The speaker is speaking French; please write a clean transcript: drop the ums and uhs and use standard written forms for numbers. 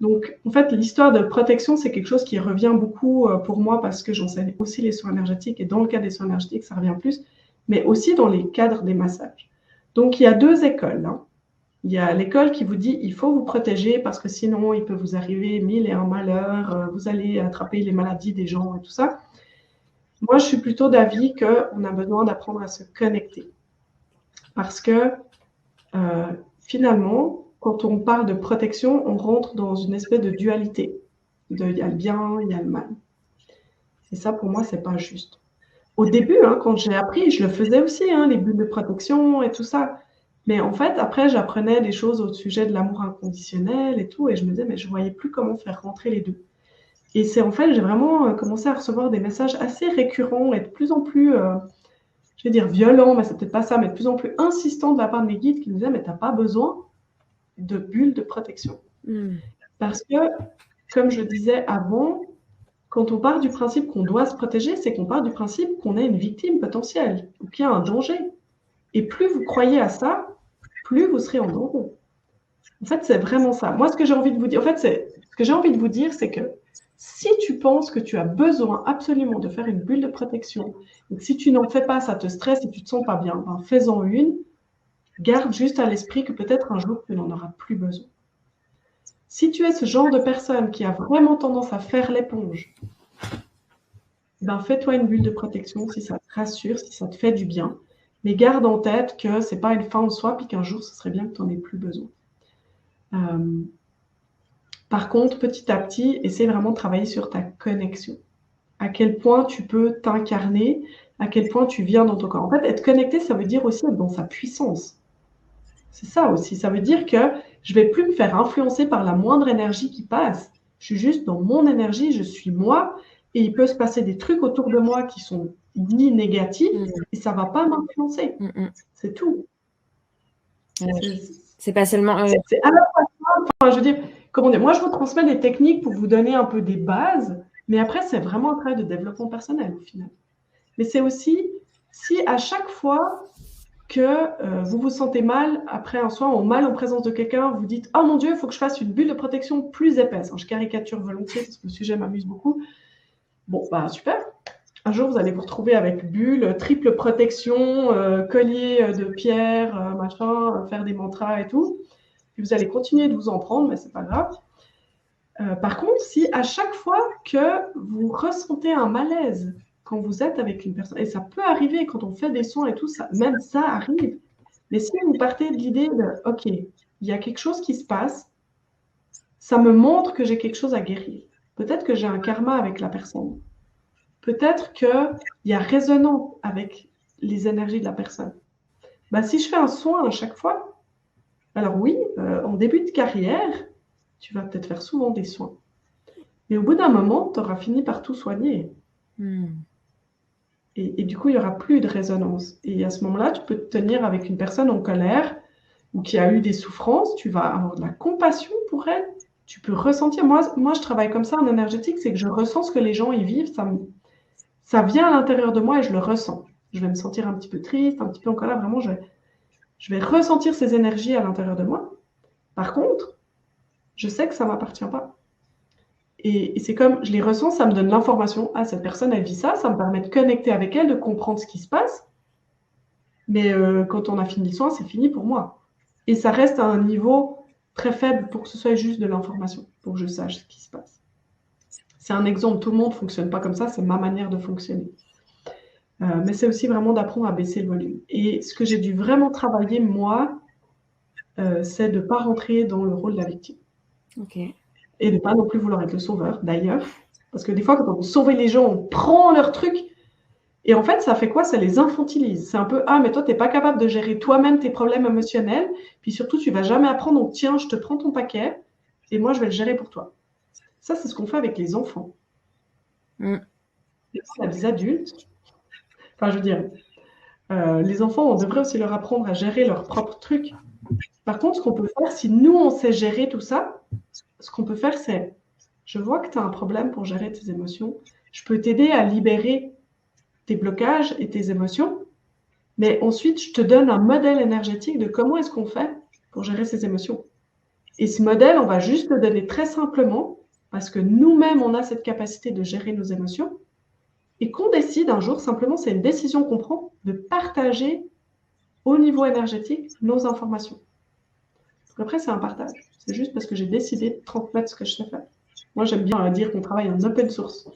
Donc, en fait, l'histoire de protection, c'est quelque chose qui revient beaucoup pour moi parce que j'enseigne aussi les soins énergétiques et dans le cadre des soins énergétiques, ça revient plus, mais aussi dans les cadres des massages. Donc, il y a deux écoles. Il y a l'école qui vous dit il faut vous protéger parce que sinon, il peut vous arriver 1001 malheurs, vous allez attraper les maladies des gens et tout ça. Moi, je suis plutôt d'avis qu'on a besoin d'apprendre à se connecter. Parce que finalement, quand on parle de protection, on rentre dans une espèce de dualité. Il y a le bien, il y a le mal. Et ça, pour moi, c'est pas juste. Au début, quand j'ai appris, je le faisais aussi, les bulles de protection et tout ça. Mais en fait, après, j'apprenais des choses au sujet de l'amour inconditionnel et tout, et je me disais, mais je voyais plus comment faire rentrer les deux. Et c'est en fait, j'ai vraiment commencé à recevoir des messages assez récurrents et de plus en plus, je vais dire violents, mais c'est peut-être pas ça, mais de plus en plus insistants de la part de mes guides qui me disaient, mais t'as pas besoin de bulles de protection. Parce que, comme je disais avant, quand on part du principe qu'on doit se protéger, c'est qu'on part du principe qu'on est une victime potentielle ou qu'il y a un danger. Et plus vous croyez à ça, plus vous serez en danger. En fait, c'est vraiment ça. Moi, ce que j'ai envie de vous dire, c'est que si tu penses que tu as besoin absolument de faire une bulle de protection, et que si tu n'en fais pas, ça te stresse et tu te sens pas bien, ben, fais-en une. Garde juste à l'esprit que peut-être un jour, tu n'en auras plus besoin. Si tu es ce genre de personne qui a vraiment tendance à faire l'éponge, ben fais-toi une bulle de protection si ça te rassure, si ça te fait du bien. Mais garde en tête que ce n'est pas une fin en soi, puis qu'un jour, ce serait bien que tu n'en aies plus besoin. Par contre, petit à petit, essaie vraiment de travailler sur ta connexion. À quel point tu peux t'incarner, à quel point tu viens dans ton corps. En fait, être connecté, ça veut dire aussi être dans sa puissance. C'est ça aussi. Ça veut dire que je ne vais plus me faire influencer par la moindre énergie qui passe. Je suis juste dans mon énergie, je suis moi, et il peut se passer des trucs autour de moi qui sont dits négatifs, et ça ne va pas m'influencer. C'est tout. C'est pas seulement... C'est à la fois ça, enfin, je veux dire, comment dire, moi je vous transmets des techniques pour vous donner un peu des bases, mais après c'est vraiment un travail de développement personnel au final. Mais c'est aussi, si à chaque fois que vous vous sentez mal après un soin ou mal en présence de quelqu'un, vous dites « Oh mon Dieu, il faut que je fasse une bulle de protection plus épaisse. » Je caricature volontiers parce que le sujet m'amuse beaucoup. Bon, bah super. Un jour, vous allez vous retrouver avec bulle, triple protection, collier de pierre, machin, faire des mantras et tout. Puis vous allez continuer de vous en prendre, mais c'est pas grave. Par contre, si à chaque fois que vous ressentez un malaise quand vous êtes avec une personne, et ça peut arriver quand on fait des soins et tout, ça, même ça arrive, mais si vous partez de l'idée de « Ok, il y a quelque chose qui se passe, ça me montre que j'ai quelque chose à guérir. Peut-être que j'ai un karma avec la personne. Peut-être qu'il y a résonance avec les énergies de la personne. » Ben, si je fais un soin à chaque fois, alors oui, en début de carrière, tu vas peut-être faire souvent des soins. Mais au bout d'un moment, tu auras fini par tout soigner. Et du coup, il n'y aura plus de résonance. Et à ce moment-là, tu peux te tenir avec une personne en colère ou qui a eu des souffrances, tu vas avoir de la compassion pour elle. Tu peux ressentir. Moi, je travaille comme ça en énergétique, c'est que je ressens ce que les gens y vivent. Ça vient à l'intérieur de moi et je le ressens. Je vais me sentir un petit peu triste, un petit peu en colère. Vraiment, je vais ressentir ces énergies à l'intérieur de moi. Par contre, je sais que ça ne m'appartient pas. Et c'est comme, je les ressens, ça me donne l'information. Ah, cette personne, elle vit ça, ça me permet de connecter avec elle, de comprendre ce qui se passe. Mais quand on a fini le soin, c'est fini pour moi. Et ça reste à un niveau très faible pour que ce soit juste de l'information, pour que je sache ce qui se passe. C'est un exemple, tout le monde ne fonctionne pas comme ça, c'est ma manière de fonctionner. Mais c'est aussi vraiment d'apprendre à baisser le volume. Et ce que j'ai dû vraiment travailler, moi, c'est de ne pas rentrer dans le rôle de la victime. Et de ne pas non plus vouloir être le sauveur, d'ailleurs. Parce que des fois, quand on veut sauver les gens, on prend leur truc. Et en fait, ça fait quoi? Ça les infantilise. C'est un peu « Ah, mais toi, tu n'es pas capable de gérer toi-même tes problèmes émotionnels. Puis surtout, tu ne vas jamais apprendre. Donc, tiens, je te prends ton paquet et moi, je vais le gérer pour toi. » Ça, c'est ce qu'on fait avec les enfants. Et les adultes, enfin, je veux dire, les enfants, on devrait aussi leur apprendre à gérer leurs propres trucs. Par contre, ce qu'on peut faire, si nous, on sait gérer tout ça, ce qu'on peut faire, c'est « Je vois que tu as un problème pour gérer tes émotions. Je peux t'aider à libérer tes blocages et tes émotions. Mais ensuite, je te donne un modèle énergétique de comment est-ce qu'on fait pour gérer ces émotions. Et ce modèle, on va juste le donner très simplement parce que nous-mêmes, on a cette capacité de gérer nos émotions et qu'on décide un jour, simplement, c'est une décision qu'on prend, de partager au niveau énergétique nos informations. Donc après, c'est un partage. C'est juste parce que j'ai décidé de transmettre ce que je sais faire. Moi, j'aime bien dire qu'on travaille en open source.